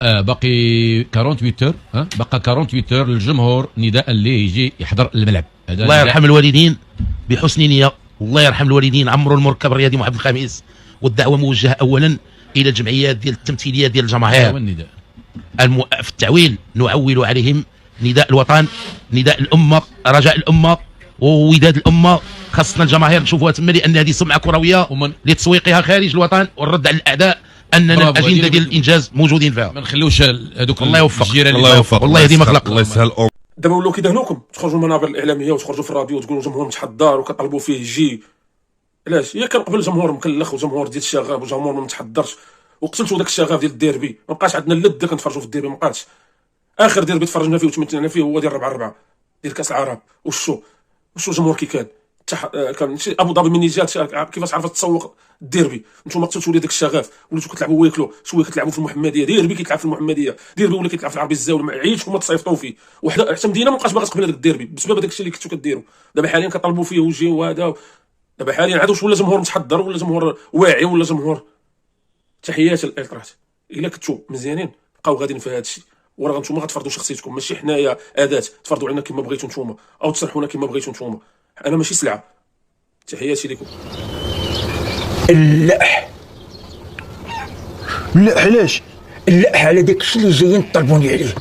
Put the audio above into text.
باقي 48 اور بقى 48 اور للجمهور نداء اللي يجي يحضر الملعب. الله يرحم الوالدين بحسن نيه، والله يرحم الوالدين عمروا المركب الرياضي محمد الخامس. والدعوه موجهه اولا الى الجمعيات ديال التمثيليه ديال الجماهير في التعويل، نعول عليهم نداء الوطن، نداء الامه، رجاء الامه ووداد الامه. خاصنا الجماهير نشوفوها تما، لان هذه سمعه كرويه لتسويقها خارج الوطن والرد على الاعداء اننا الاجنده ديال الانجاز موجودين فيها. ما نخليوش هذوك الله يوفق، الله يوفق، والله يهدي مخلق. الله يسهل. دابا ولاو كيدهنوكم تخرجوا المنابر الاعلاميه وتخرجوا في الراديو وتقولوا جمهور متحضر وكطلبوا فيه يجي. علاش؟ هي كان قبل جمهور مكلخ وجمهور ديال الشغاب وجمهور ما متحضرش، وقتلتوا داك الشغاف ديال الديربي. ما بقاش عندنا اللذه كنتفرجوا في الديربي، ما بقاش. اخر ديربي تفرجنا فيه وتمتعنا فيه هو ديال 4-4 ديال كاس العرب. وشو الجمهور كي كان كان ابو ظبي مني جات كيفاش عرفت تسوق الديربي. نتوما قتلتوا لي داك الشغاف، وليتوا كتلعبوا ويكلو شويه، كتلعبوا في المحمديه. ديربي كيتلعب في المحمديه، ديربي ولا كيتلعب في العربي الزاويه. عييتكم ما تصيفطوا فيه، وحده حتى مدينه ما بقاش باغا تقبل هذاك الديربي بسبب داك الشيء اللي كنتو كديروا. دابا حاليا كطلبوا فيه وجي وهذا. دابا حاليا عاد واش ولا جمهور متحضر ولا جمهور واعي ولا جمهور. تحيات الالتراس، الا كنتو مزيانين بقاو غاديين في هذا الشيء، وراه نتوما غتفرضوا شخصيتكم، ماشي حنايا اداه تفرضوا علينا كما بغيتوا نتوما او تصرحونا كما بغيتوا نتوما. انا ماشي سلعه. تحياتي لكم. اللح علاش؟ اللح على داك الشيء اللي جايين طلبوني عليه.